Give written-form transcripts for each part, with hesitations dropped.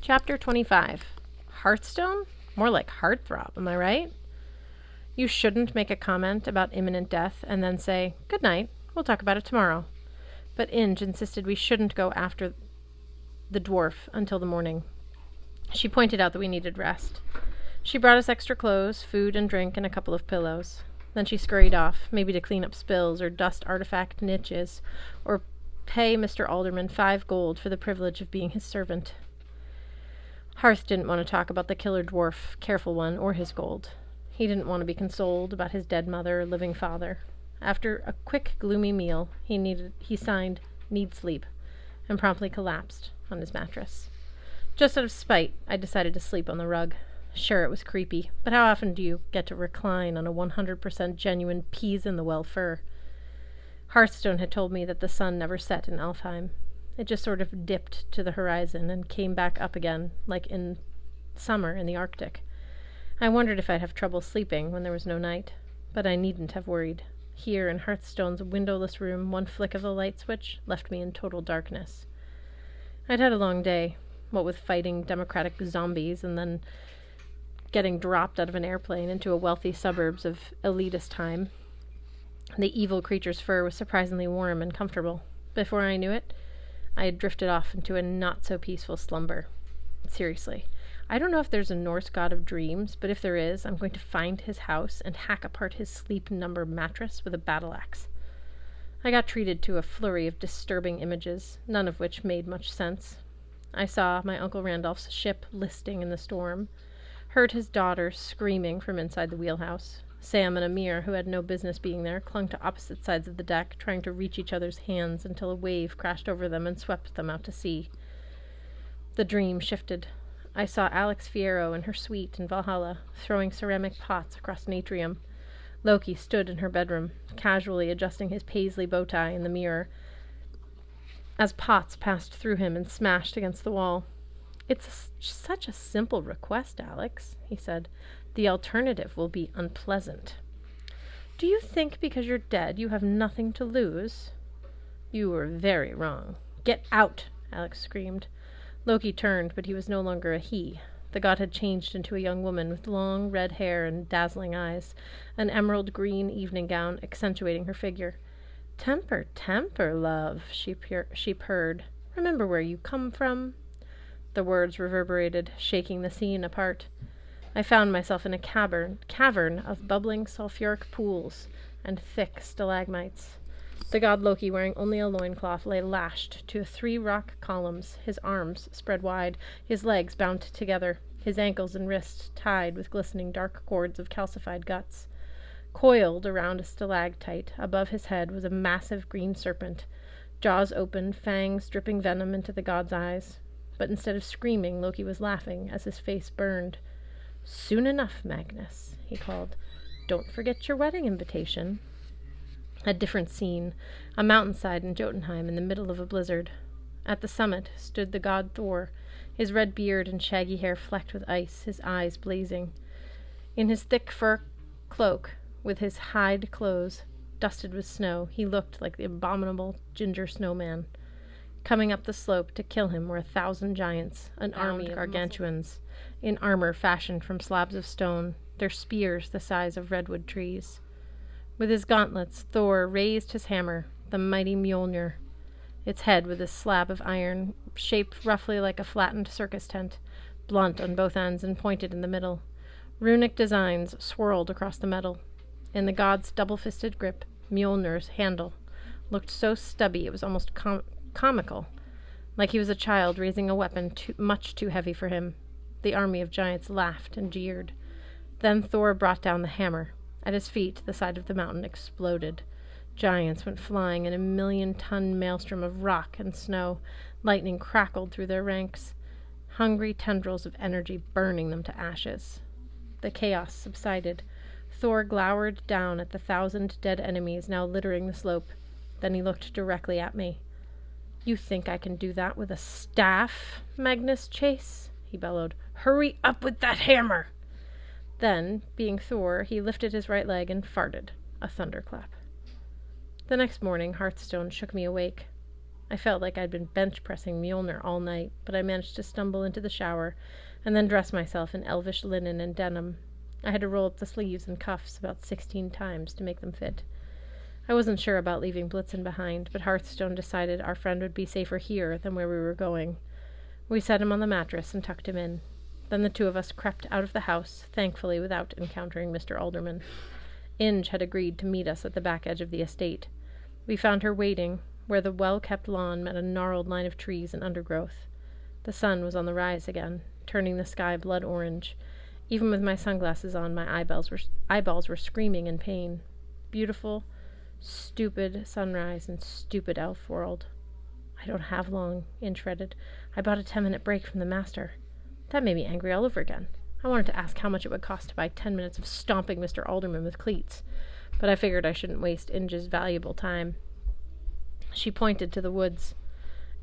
Chapter 25. Hearthstone? More like heartthrob, am I right? You shouldn't make a comment about imminent death and then say, "Good night, we'll talk about it tomorrow." But Inge insisted we shouldn't go after the dwarf until the morning. She pointed out that we needed rest. She brought us extra clothes, food and drink, and a couple of pillows. Then she scurried off, maybe to clean up spills or dust artifact niches, or pay Mr. Alderman 5 gold for the privilege of being his servant. Hearth didn't want to talk about the killer dwarf, Careful One, or his gold. He didn't want to be consoled about his dead mother or living father. After a quick, gloomy meal, he signed, "Need sleep," and promptly collapsed on his mattress. Just out of spite, I decided to sleep on the rug. Sure, it was creepy, but how often do you get to recline on a 100% genuine peas-in-the-well fur? Hearthstone had told me that the sun never set in Alfheim. It just sort of dipped to the horizon and came back up again, like in summer in the Arctic. I wondered if I'd have trouble sleeping when there was no night, but I needn't have worried. Here in Hearthstone's windowless room, one flick of the light switch left me in total darkness. I'd had a long day, what with fighting democratic zombies and then getting dropped out of an airplane into a wealthy suburbs of elitist time. The evil creature's fur was surprisingly warm and comfortable. Before I knew it, I had drifted off into a not-so-peaceful slumber. Seriously, I don't know if there's a Norse god of dreams, but if there is, I'm going to find his house and hack apart his sleep number mattress with a battle axe. I got treated to a flurry of disturbing images, none of which made much sense. I saw my Uncle Randolph's ship listing in the storm, heard his daughter screaming from inside the wheelhouse. Sam and Amir, who had no business being there, clung to opposite sides of the deck, trying to reach each other's hands until a wave crashed over them and swept them out to sea. The dream shifted. I saw Alex Fierro in her suite in Valhalla, throwing ceramic pots across an atrium. Loki stood in her bedroom, casually adjusting his paisley bow tie in the mirror, as pots passed through him and smashed against the wall. "It's such a simple request, Alex," he said. "The alternative will be unpleasant." "Do you think because you're dead you have nothing to lose?" "You were very wrong." "Get out!" Alex screamed. Loki turned, but he was no longer a he. The god had changed into a young woman with long red hair and dazzling eyes, an emerald green evening gown accentuating her figure. "Temper, temper, love," she purred. "Remember where you come from." The words reverberated, shaking the scene apart. I found myself in a cavern of bubbling sulfuric pools and thick stalagmites. The god Loki, wearing only a loincloth, lay lashed to 3 rock columns, his arms spread wide, his legs bound together, his ankles and wrists tied with glistening dark cords of calcified guts. Coiled around a stalactite above his head was a massive green serpent, jaws open, fangs dripping venom into the god's eyes. But instead of screaming, Loki was laughing as his face burned. "Soon enough, Magnus," he called. "Don't forget your wedding invitation." A different scene, a mountainside in Jotunheim in the middle of a blizzard. At the summit stood the god Thor, his red beard and shaggy hair flecked with ice, his eyes blazing. In his thick fur cloak, with his hide clothes dusted with snow, he looked like the abominable ginger snowman. Coming up the slope to kill him were 1,000 giants, an army of gargantuans, in armor fashioned from slabs of stone, their spears the size of redwood trees. With his gauntlets, Thor raised his hammer, the mighty Mjolnir. Its head was a slab of iron, shaped roughly like a flattened circus tent, blunt on both ends and pointed in the middle. Runic designs swirled across the metal. In the god's double-fisted grip, Mjolnir's handle looked so stubby it was almost comical, like he was a child raising a weapon much too heavy for him. The army of giants laughed and jeered. Then Thor brought down the hammer. At his feet, the side of the mountain exploded. Giants went flying in a 1,000,000-ton maelstrom of rock and snow. Lightning crackled through their ranks, hungry tendrils of energy burning them to ashes. The chaos subsided. Thor glowered down at the 1,000 dead enemies now littering the slope. Then he looked directly at me. "You think I can do that with a staff, Magnus Chase?" he bellowed. "Hurry up with that hammer!" Then, being Thor, he lifted his right leg and farted, a thunderclap. The next morning, Hearthstone shook me awake. I felt like I'd been bench-pressing Mjolnir all night, but I managed to stumble into the shower and then dress myself in elvish linen and denim. I had to roll up the sleeves and cuffs about 16 times to make them fit. I wasn't sure about leaving Blitzen behind, but Hearthstone decided our friend would be safer here than where we were going. We set him on the mattress and tucked him in. Then the two of us crept out of the house, thankfully without encountering Mr. Alderman. Inge had agreed to meet us at the back edge of the estate. We found her waiting, where the well-kept lawn met a gnarled line of trees and undergrowth. The sun was on the rise again, turning the sky blood orange. Even with my sunglasses on, my eyeballs were screaming in pain. Beautiful, stupid sunrise in stupid elf world. I don't have long, Inge fretted. I bought a 10-minute break from the master. That made me angry all over again. I wanted to ask how much it would cost to buy 10 minutes of stomping Mr. Alderman with cleats, but I figured I shouldn't waste Inge's valuable time. She pointed to the woods.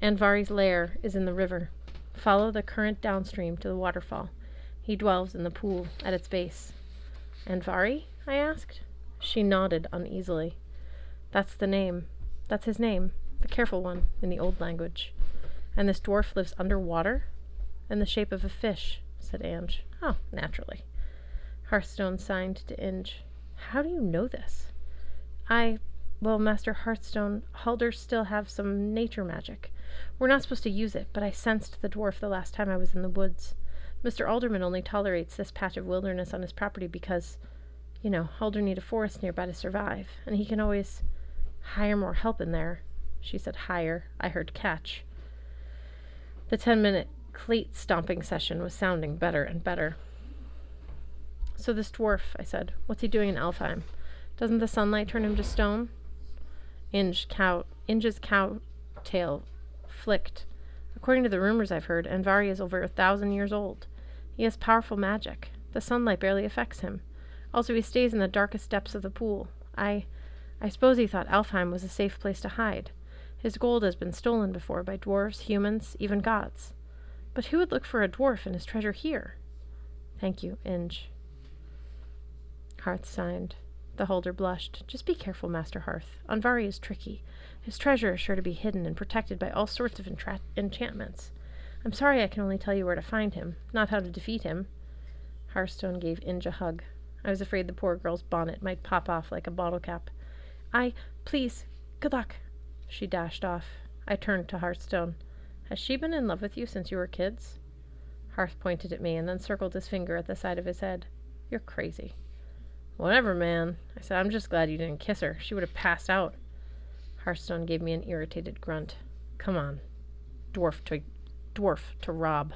Andvari's lair is in the river. Follow the current downstream to the waterfall. He dwells in the pool at its base. Andvari? I asked. She nodded uneasily. That's the name. That's his name. The careful one, in the old language. And this dwarf lives underwater? In the shape of a fish, said Ange. Oh, naturally. Hearthstone signed to Inge. How do you know this? Well, Master Hearthstone, Halders still have some nature magic. We're not supposed to use it, but I sensed the dwarf the last time I was in the woods. Mr. Alderman only tolerates this patch of wilderness on his property because, Halder need a forest nearby to survive, and he can always hire more help in there. She said hire. I heard catch. The 10-minute cleat stomping session was sounding better and better. So this dwarf, I said, what's he doing in Elfheim? Doesn't the sunlight turn him to stone? Inge's cow tail flicked. According to the rumors I've heard, Andvari is over 1,000 years old. He has powerful magic. The sunlight barely affects him. Also, he stays in the darkest depths of the pool. I suppose he thought Elfheim was a safe place to hide. His gold has been stolen before by dwarves, humans, even gods. But who would look for a dwarf and his treasure here? Thank you, Inge. Hearth signed. The holder blushed. Just be careful, Master Hearth. Andvari is tricky. His treasure is sure to be hidden and protected by all sorts of enchantments. I'm sorry I can only tell you where to find him, not how to defeat him. Hearthstone gave Inge a hug. I was afraid the poor girl's bonnet might pop off like a bottle cap. Please, good luck. She dashed off. I turned to Hearthstone. Has she been in love with you since you were kids? Hearth pointed at me and then circled his finger at the side of his head. You're crazy. Whatever, man. I said, I'm just glad you didn't kiss her. She would have passed out. Hearthstone gave me an irritated grunt. Come on. Dwarf to rob.